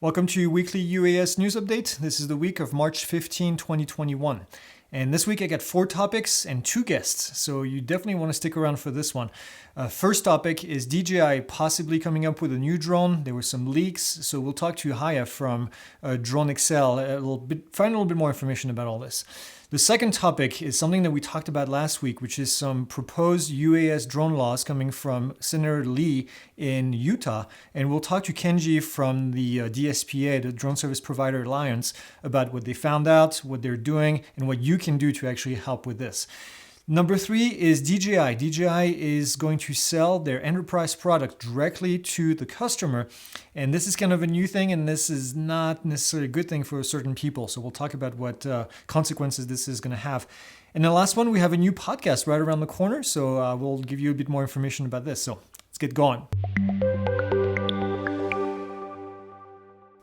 Welcome to your weekly UAS news update. This is the week of March 15, 2021. And this week I got 4 topics and 2 guests, so you definitely want to stick around for this one. First topic is DJI possibly coming up with a new drone. There were some leaks, so we'll talk to Haye from DroneXL, find a little bit more information about all this. The second topic is something that we talked about last week, which is some proposed UAS drone laws coming from Senator Lee in Utah. And we'll talk to Kenji from the DSPA, the Drone Service Provider Alliance, about what they found out, what they're doing, and what you can do to actually help with this. Number 3 is DJI. DJI is going to sell their enterprise product directly to the customer. And this is kind of a new thing, and this is not necessarily a good thing for certain people. So we'll talk about what consequences this is going to have. And the last one, we have a new podcast right around the corner. So we'll give you a bit more information about this. So let's get going.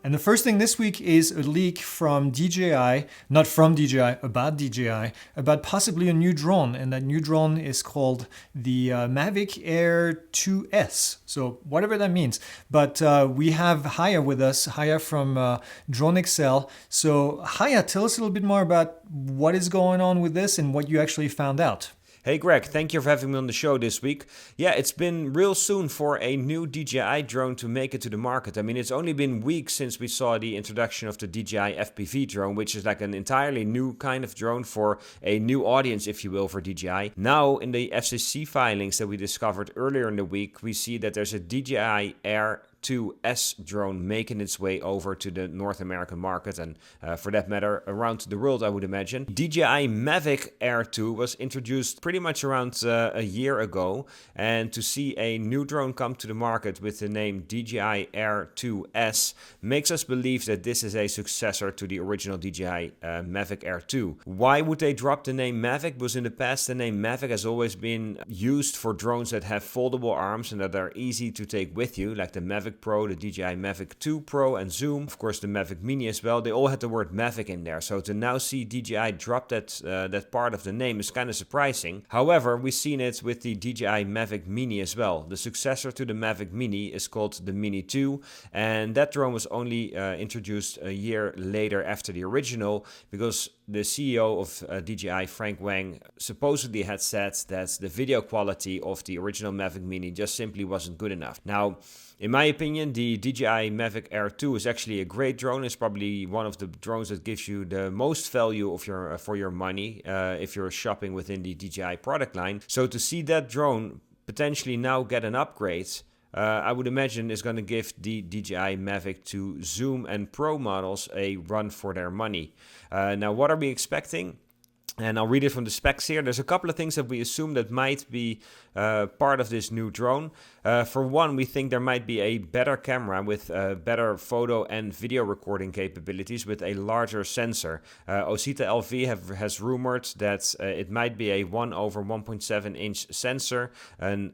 And the first thing this week is a leak from DJI, not from DJI, about possibly a new drone. And that new drone is called the Mavic Air 2S. So whatever that means. But we have Haye with us, Haye from DroneXL. So Haye, tell us a little bit more about what is going on with this and what you actually found out. Hey Greg, thank you for having me on the show this week. Yeah, it's been real soon for a new DJI drone to make it to the market. I mean, it's only been weeks since we saw the introduction of the DJI FPV drone, which is like an entirely new kind of drone for a new audience, if you will, for DJI. Now, in the FCC filings that we discovered earlier in the week, we see that there's a DJI Air 2S drone making its way over to the North American market and for that matter around the world, I would imagine. DJI Mavic Air 2 was introduced pretty much around a year ago, and to see a new drone come to the market with the name DJI Air 2S makes us believe that this is a successor to the original DJI Mavic Air 2. Why would they drop the name Mavic? Because in the past the name Mavic has always been used for drones that have foldable arms and that are easy to take with you, like the Mavic Pro, the DJI Mavic 2 Pro and Zoom, of course the Mavic Mini as well. They all had the word Mavic in there. So to now see DJI drop that part of the name is kind of surprising. However, we've seen it with the DJI Mavic Mini as well. The successor to the Mavic Mini is called the Mini 2, and that drone was only introduced a year later after the original, because the CEO of DJI, Frank Wang, supposedly had said that the video quality of the original Mavic Mini just simply wasn't good enough. Now, in my opinion, the DJI Mavic Air 2 is actually a great drone. It's probably one of the drones that gives you the most value of for your money if you're shopping within the DJI product line. So to see that drone potentially now get an upgrade, I would imagine is going to give the DJI Mavic 2 Zoom and Pro models a run for their money. Now, what are we expecting? And I'll read it from the specs here. There's a couple of things that we assume that might be part of this new drone. For one, we think there might be a better camera with better photo and video recording capabilities with a larger sensor. Osita LV has rumored that it might be a 1/1.7 inch sensor, and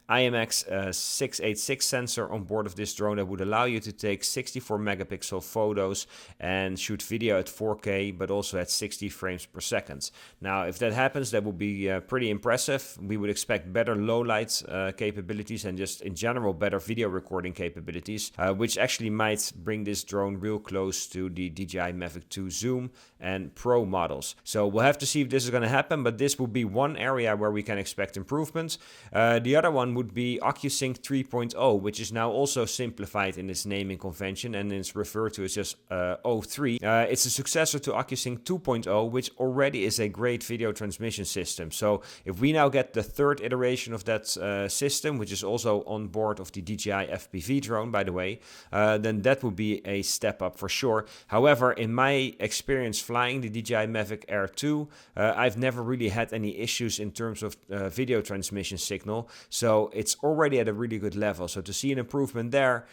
IMX 686 sensor on board of this drone that would allow you to take 64 megapixel photos and shoot video at 4K, but also at 60 frames per second. Now, if that happens, that would be pretty impressive. We would expect better low light capabilities and just in general better video recording capabilities, which actually might bring this drone real close to the DJI Mavic 2 Zoom and Pro models. So we'll have to see if this is going to happen, but this would be one area where we can expect improvements. The other one would be OcuSync 3.0, which is now also simplified in its naming convention and is referred to as just O3. It's a successor to OcuSync 2.0, which already is a great video transmission system. So if we now get the third iteration of that system, which is also on board of the DJI FPV drone, by the way, then that would be a step up for sure. However, in my experience flying the DJI Mavic Air 2, I've never really had any issues in terms of video transmission signal. So it's already at a really good level. So to see an improvement there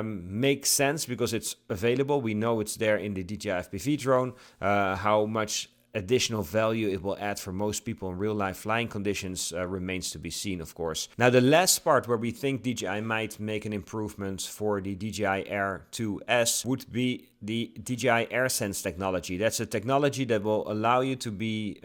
makes sense because it's available. We know it's there in the DJI FPV drone. How much additional value it will add for most people in real life flying conditions remains to be seen, of course. Now, the last part where we think DJI might make an improvement for the DJI Air 2S would be the DJI AirSense technology. That's a technology that will allow you to be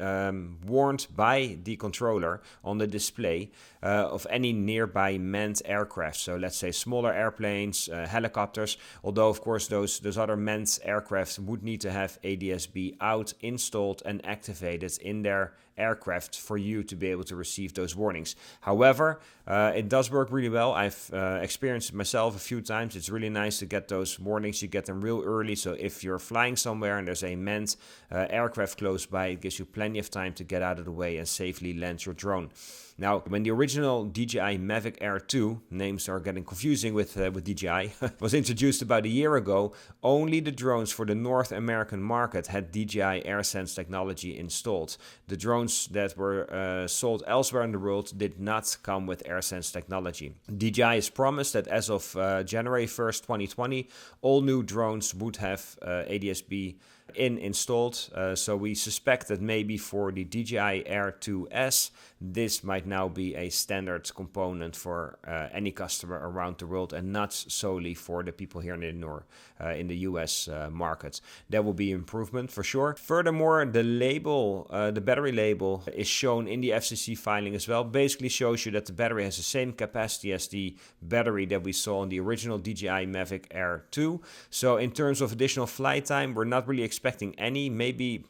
warned by the controller on the display of any nearby manned aircraft. So let's say smaller airplanes, helicopters, although of course those other manned aircraft would need to have ADS-B out, installed and activated in their aircraft for you to be able to receive those warnings. However, it does work really well. I've experienced it myself a few times. It's really nice to get those warnings. You get them real early, so if you're flying somewhere and there's a manned aircraft close by, it gives you plenty of time to get out of the way and safely land your drone. Now, when the original DJI Mavic Air 2, names are getting confusing with DJI, was introduced about a year ago, only the drones for the North American market had DJI AirSense technology installed. The drones that were sold elsewhere in the world did not come with AirSense technology. DJI has promised that as of January 1st, 2020, all new drones would have ADS-B installed, so we suspect that maybe for the DJI Air 2S this might now be a standard component for any customer around the world and not solely for the people here in the US market. That will be improvement for sure. Furthermore, the label, the battery label is shown in the FCC filing as well. Basically shows you that the battery has the same capacity as the battery that we saw on the original DJI Mavic Air 2. So in terms of additional flight time, we're not really expecting any, maybe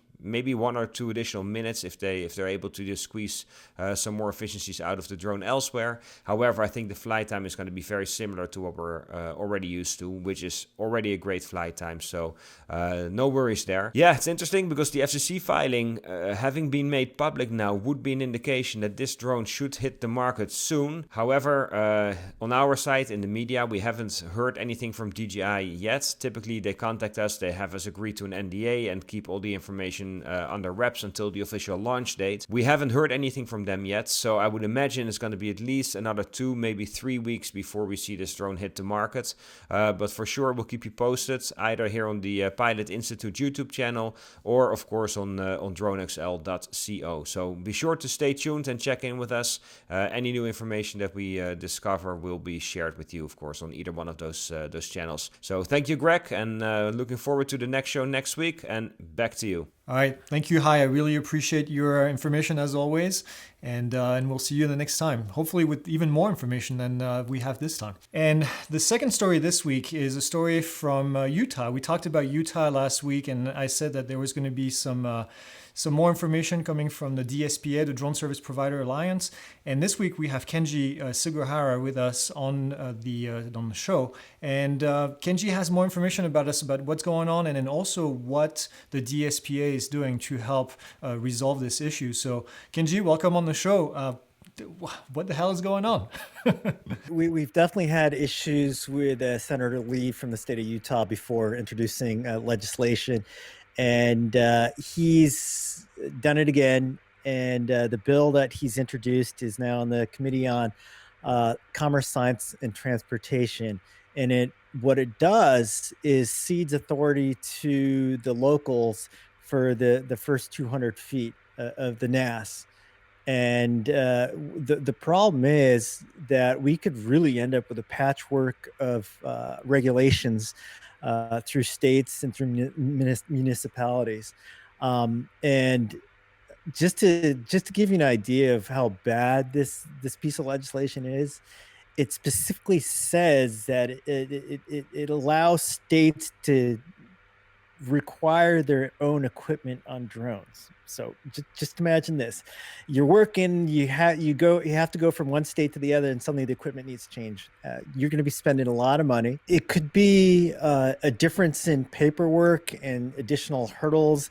1 or 2 additional minutes if they're able to just squeeze some more efficiencies out of the drone elsewhere. However, I think the flight time is going to be very similar to what we're already used to, which is already a great flight time. So no worries there. Yeah, it's interesting because the FCC filing, having been made public now, would be an indication that this drone should hit the market soon. However, on our side in the media, we haven't heard anything from DJI yet. Typically, they contact us, they have us agree to an NDA and keep all the information under wraps until the official launch date. We haven't heard anything from them yet, so I would imagine it's going to be at least another 2, maybe 3 weeks before we see this drone hit the market. But for sure, we'll keep you posted either here on the Pilot Institute YouTube channel or, of course, on DroneXL.co. So be sure to stay tuned and check in with us. Any new information that we discover will be shared with you, of course, on either one of those channels. So thank you, Greg, and looking forward to the next show next week. And back to you. All right. Thank you, Haye. I really appreciate your information as always. And we'll see you the next time, hopefully with even more information than we have this time. And the second story this week is a story from Utah. We talked about Utah last week, and I said that there was going to be some more information coming from the DSPA, the Drone Service Provider Alliance. And this week we have Kenji Sugahara with us on the show. And Kenji has more information about what's going on, and then also what the DSPA is doing to help resolve this issue. So Kenji, welcome on the show. What the hell is going on? We've definitely had issues with Senator Lee from the state of Utah before introducing legislation. And he's done it again. And the bill that he's introduced is now on the Committee on Commerce, Science, and Transportation. And what it does is cedes authority to the locals for the first 200 feet of the NAS. And the problem is that we could really end up with a patchwork of regulations through states and through municipalities. And just to give you an idea of how bad this piece of legislation is, it specifically says that it allows states to require their own equipment on drones. So just imagine this: you're working, you have to go from one state to the other, and suddenly the equipment needs to change. You're going to be spending a lot of money. It could be a difference in paperwork and additional hurdles,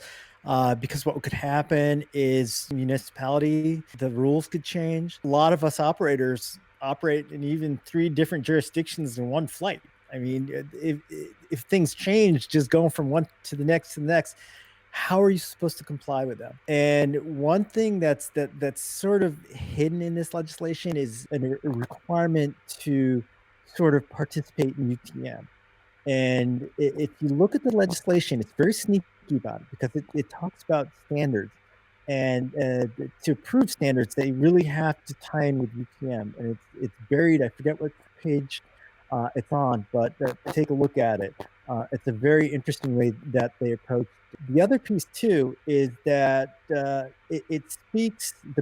because what could happen is municipality, the rules could change. A lot of us operators operate in even 3 different jurisdictions in one flight. I mean, if things change, just going from one to the next, how are you supposed to comply with them? And one thing that's sort of hidden in this legislation is a requirement to sort of participate in UTM. And if you look at the legislation, it's very sneaky about it, because it talks about standards. And to approve standards, they really have to tie in with UTM. And it's buried, I forget what page it's on, but take a look at it. It's a very interesting way that they approach. The other piece too is that the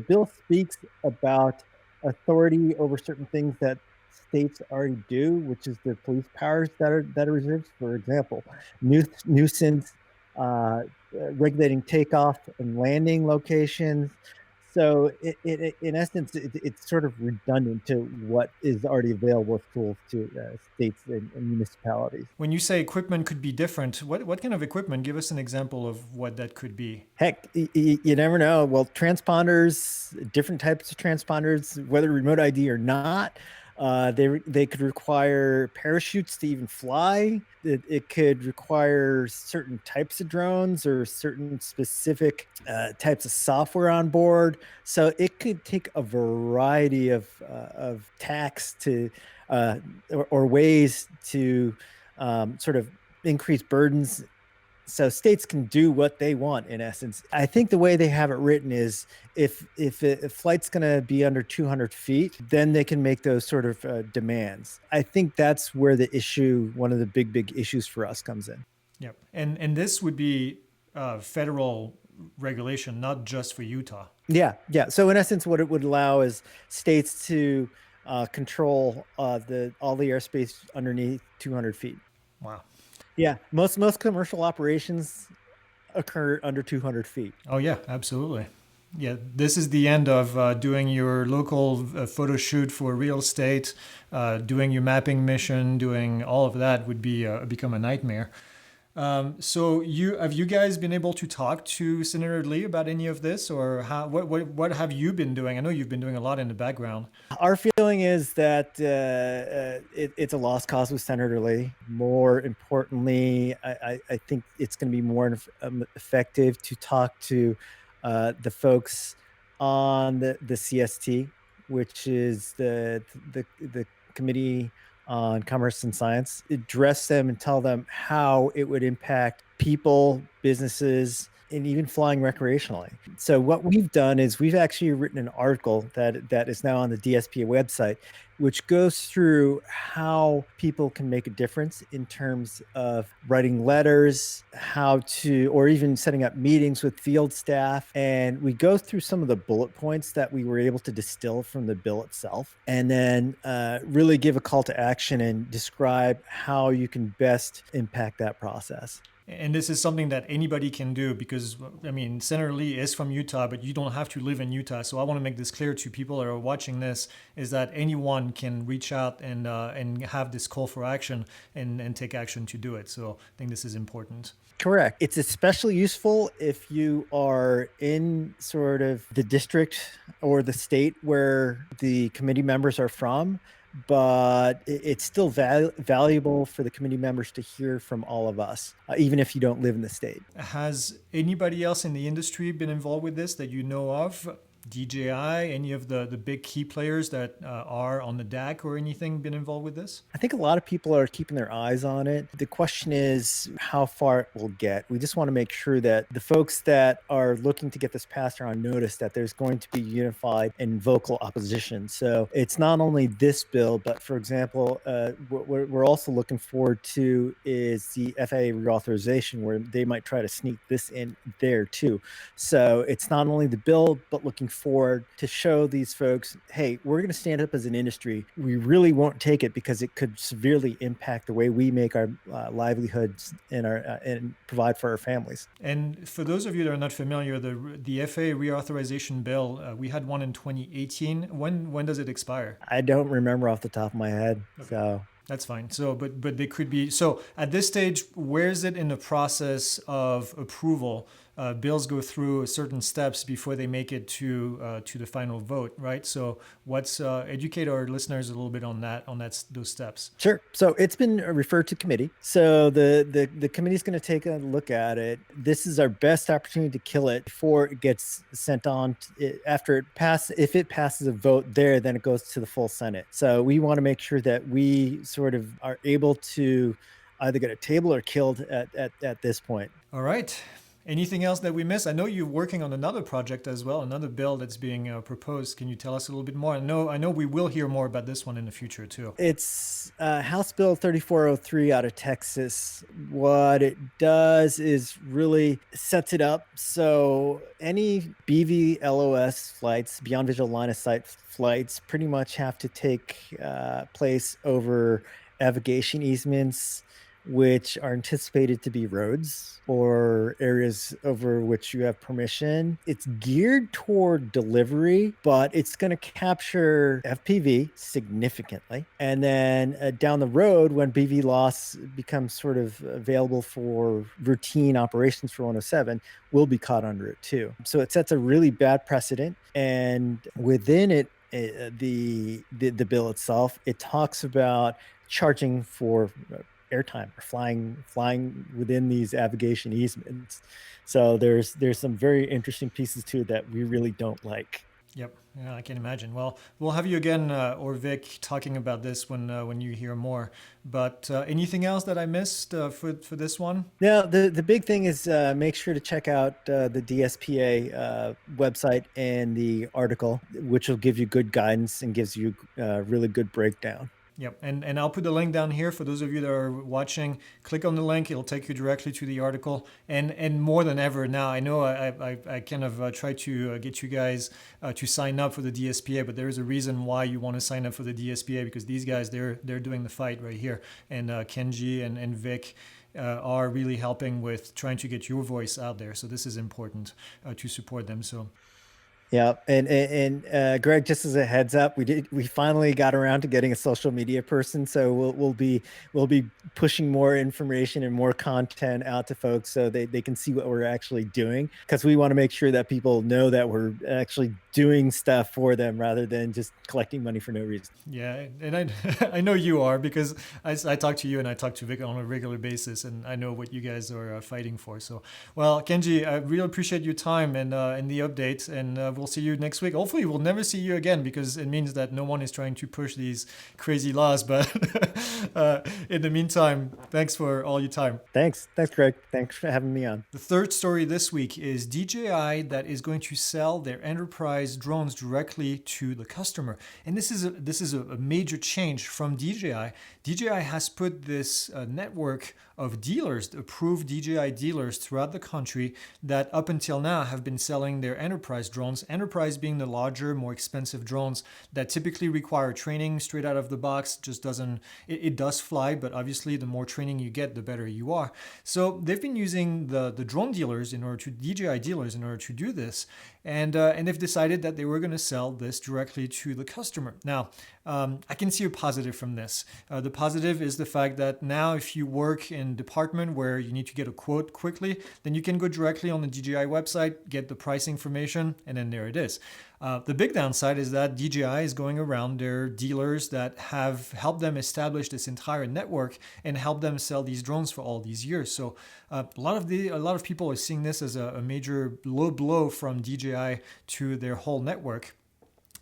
bill speaks about authority over certain things that states already do, which is the police powers that are reserved. For example, nuisance, regulating takeoff and landing locations. So in essence, it's sort of redundant to what is already available as tools to states and municipalities. When you say equipment could be different, what kind of equipment? Give us an example of what that could be. Heck, you never know. Well, transponders, different types of transponders, whether remote ID or not, they could require parachutes to even fly. It could require certain types of drones or certain specific types of software on board. So it could take a variety of tacks to or ways to sort of increase burdens, so states can do what they want in essence. I think the way they have it written is if a flight's going to be under 200 feet, then they can make those sort of demands. I think that's where the issue, one of the big issues for us, comes in. Yep. And this would be federal regulation, not just for Utah. Yeah. So in essence, what it would allow is states to control all the airspace underneath 200 feet. Wow. Yeah, most commercial operations occur under 200 feet. Oh yeah, absolutely. Yeah, this is the end of doing your local photo shoot for real estate, doing your mapping mission, doing all of that would be become a nightmare. So have you guys been able to talk to Senator Lee about any of this, or what have you been doing? I know you've been doing a lot in the background. Our feeling is that it's a lost cause with Senator Lee. More importantly, I think it's going to be more effective to talk to the folks on the CST, which is the Committee on Commerce and Science, address them and tell them how it would impact people, businesses, and even flying recreationally. So what we've done is we've actually written an article that is now on the DSPA website, which goes through how people can make a difference in terms of writing letters, or even setting up meetings with field staff. And we go through some of the bullet points that we were able to distill from the bill itself, and then really give a call to action and describe how you can best impact that process. And this is something that anybody can do because, I mean, Senator Lee is from Utah, but you don't have to live in Utah. So I want to make this clear to people that are watching this, is that anyone can reach out and have this call for action and take action to do it. So I think this is important. Correct. It's especially useful if you are in sort of the district or the state where the committee members are from, but it's still valuable for the committee members to hear from all of us, even if you don't live in the state. Has anybody else in the industry been involved with this that you know of? DJI, any of the big key players that are on the DAC or anything been involved with this? I think a lot of people are keeping their eyes on it. The question is how far it will get. We just want to make sure that the folks that are looking to get this passed are on notice that there's going to be unified and vocal opposition. So it's not only this bill, but for example, what we're also looking forward to is the FAA reauthorization, where they might try to sneak this in there too. So it's not only the bill, but looking forward to show these folks, hey, we're going to stand up as an industry. We really won't take it because it could severely impact the way we make our livelihoods and provide for our families. And for those of you that are not familiar, the FAA reauthorization bill, we had one in 2018. When does it expire? I don't remember off the top of my head. Okay. So that's fine. So, but they could be. So at this stage, where is it in the process of approval? Bills go through certain steps before they make it to the final vote, right? So, educate our listeners a little bit on those steps. Sure. So it's been referred to committee. So the committee is going to take a look at it. This is our best opportunity to kill it before it gets sent on. After it passes, if it passes a vote there, then it goes to the full Senate. So we want to make sure that we sort of are able to either get a table or killed at this point. All right. Anything else that we missed? I know you're working on another project as well, another bill that's being proposed. Can you tell us a little bit more? I know we will hear more about this one in the future too. It's House Bill 3403 out of Texas. What it does is really sets it up so any BVLOS flights, beyond visual line of sight flights, pretty much have to take place over navigation easements, which are anticipated to be roads or areas over which you have permission. It's geared toward delivery, but it's going to capture FPV significantly. And then down the road, when BV loss becomes sort of available for routine operations for 107, we'll be caught under it too. So it sets a really bad precedent. And within it, the bill itself, it talks about charging for airtime or flying within these navigation easements. So there's some very interesting pieces to it that we really don't like. Yep, yeah, I can imagine. Well, we'll have you again, or Vic, talking about this when you hear more. But anything else that I missed for this one? Now, the big thing is make sure to check out the DSPA website and the article, which will give you good guidance and gives you a really good breakdown. Yep, and I'll put the link down here for those of you that are watching. Click on the link; it'll take you directly to the article. And more than ever now, I know I kind of try to get you guys to sign up for the DSPA, but there is a reason why you want to sign up for the DSPA, because these guys they're doing the fight right here, and Kenji and Vic are really helping with trying to get your voice out there. So this is important to support them. So. Yeah, and Greg, just as a heads up, we finally got around to getting a social media person, so we'll be pushing more information and more content out to folks so they can see what we're actually doing, because we want to make sure that people know that we're actually doing stuff for them rather than just collecting money for no reason. Yeah, and I know you are, because I talk to you and I talk to Vic on a regular basis, and I know what you guys are fighting for. So, well, Kenji, I really appreciate your time and the update, and we'll see you next week. Hopefully we'll never see you again, because it means that no one is trying to push these crazy laws. But in the meantime, thanks for all your time. Thanks, Greg. Thanks for having me on. The third story this week is DJI that is going to sell their enterprise drones directly to the customer. And this is a major change from DJI. DJI has put this network of dealers, approved DJI dealers throughout the country, that up until now have been selling their enterprise drones. Enterprise being the larger, more expensive drones that typically require training straight out of the box. Just doesn't, it does fly, but obviously the more training you get, the better you are. So they've been using the drone dealers DJI dealers in order to do this. And they've decided that they were going to sell this directly to the customer. Now, I can see a positive from this. The positive is the fact that now if you work in a department where you need to get a quote quickly, then you can go directly on the DJI website, get the price information, and then there it is. The big downside is that DJI is going around their dealers that have helped them establish this entire network and helped them sell these drones for all these years. So a lot of people are seeing this as a major low blow from DJI to their whole network.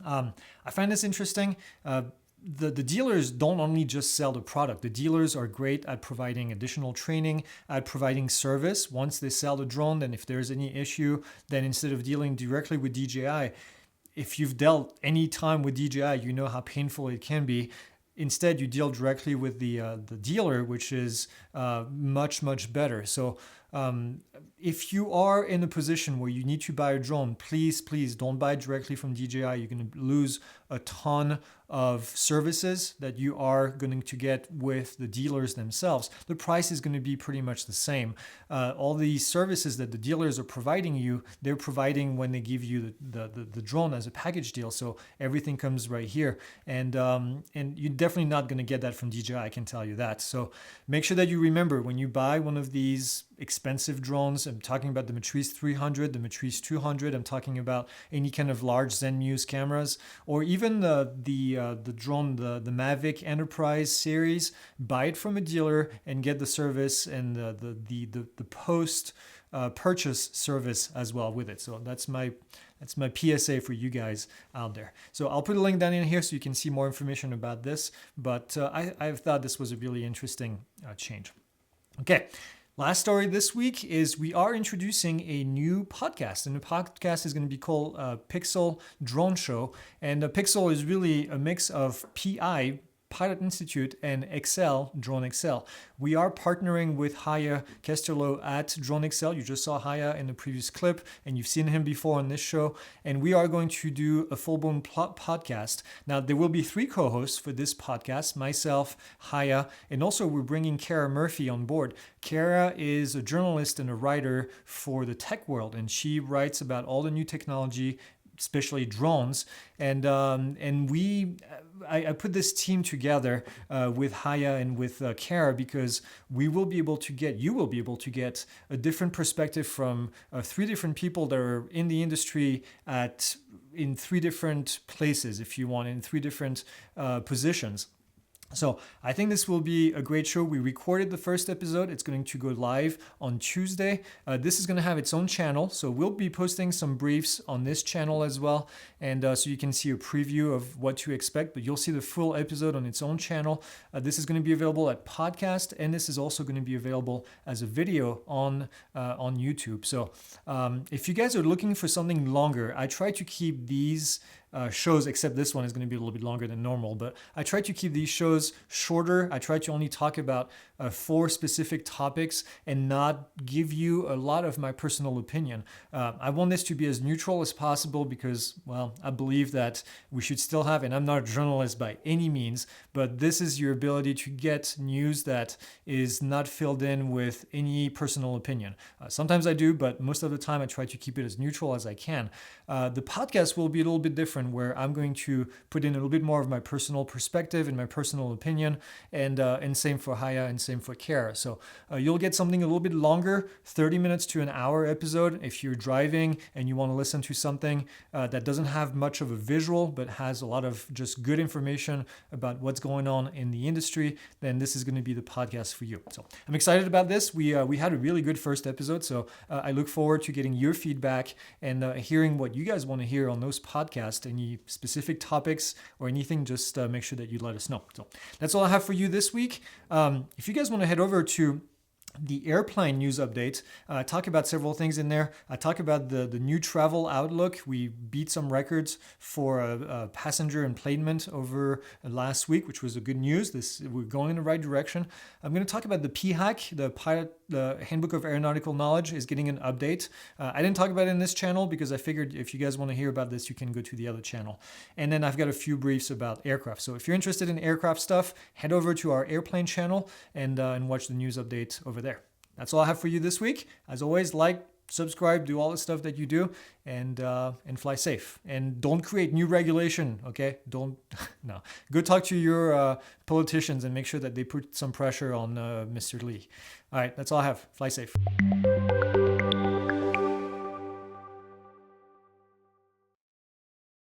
I find this interesting. The dealers don't only just sell the product. The dealers are great at providing additional training, at providing service. Once they sell the drone, then if there's any issue, then instead of dealing directly with DJI, if you've dealt any time with DJI, you know how painful it can be. Instead, you deal directly with the dealer, which is much better. So if you are in a position where you need to buy a drone, please don't buy directly from DJI. You're going to lose a ton of services that you are going to get with the dealers themselves. The price is going to be pretty much the same. All the services that the dealers are providing you, they're providing when they give you the drone as a package deal. So everything comes right here, and you're definitely not going to get that from DJI. I can tell you that. So make sure that you remember when you buy one of these expensive drones. I'm talking about the Matrice 300, the Matrice 200. I'm talking about any kind of large Zen Muse cameras, or even the drone, the Mavic Enterprise series. Buy it from a dealer and get the service and the post purchase service as well with it. So that's my PSA for you guys out there. So I'll put a link down in here so you can see more information about this. But I thought this was a really interesting change. Okay, Last story this week is we are introducing a new podcast, and the podcast is going to be called PIXL Drone Show. And PIXL is really a mix of PI, Pilot Institute, and XL, DroneXL. We are partnering with Haye Kesterloo at DroneXL. You just saw Haye in the previous clip, and you've seen him before on this show. And we are going to do a full-blown podcast. Now, there will be 3 co-hosts for this podcast, myself, Haye, and also we're bringing Kara Murphy on board. Kara is a journalist and a writer for the tech world, and she writes about all the new technology, especially drones, and I put this team together with Haye and with Kara because you will be able to get a different perspective from 3 different people that are in the industry in 3 different places, if you want, in 3 different positions. So I think this will be a great show. We recorded the first episode. It's going to go live on Tuesday. This is going to have its own channel. So we'll be posting some briefs on this channel as well. And so you can see a preview of what to expect, but you'll see the full episode on its own channel. This is going to be available at podcast, and this is also going to be available as a video on YouTube. So if you guys are looking for something longer, I try to keep these shows, except this one is going to be a little bit longer than normal, but I try to keep these shows shorter. I try to only talk about 4 specific topics and not give you a lot of my personal opinion. I want this to be as neutral as possible because, well, I believe that we should still have, and I'm not a journalist by any means, but this is your ability to get news that is not filled in with any personal opinion. Sometimes I do, but most of the time I try to keep it as neutral as I can. The podcast will be a little bit different, where I'm going to put in a little bit more of my personal perspective and my personal opinion, and same for Haye and same for Kara. So you'll get something a little bit longer, 30 minutes to an hour episode. If you're driving and you want to listen to something that doesn't have much of a visual, but has a lot of just good information about what's going on in the industry, then this is going to be the podcast for you. So I'm excited about this. We had a really good first episode, so I look forward to getting your feedback and hearing what you guys want to hear on those podcasts. Any specific topics or anything, just make sure that you let us know. So that's all I have for you this week. If you guys want to head over to the airplane news update, I talk about several things in there. I talk about the new travel outlook. We beat some records for passenger enplanement over last week, which was a good news. We're going in the right direction. I'm going to talk about the PHAK, the Handbook of Aeronautical Knowledge, is getting an update. I didn't talk about it in this channel because I figured if you guys want to hear about this, you can go to the other channel. And then I've got a few briefs about aircraft. So if you're interested in aircraft stuff, head over to our airplane channel and watch the news update over there. That's all I have for you this week. As always, like, subscribe, do all the stuff that you do, and fly safe. And don't create new regulation, okay? No. Go talk to your politicians and make sure that they put some pressure on Mr. Lee. All right, that's all I have. Fly safe.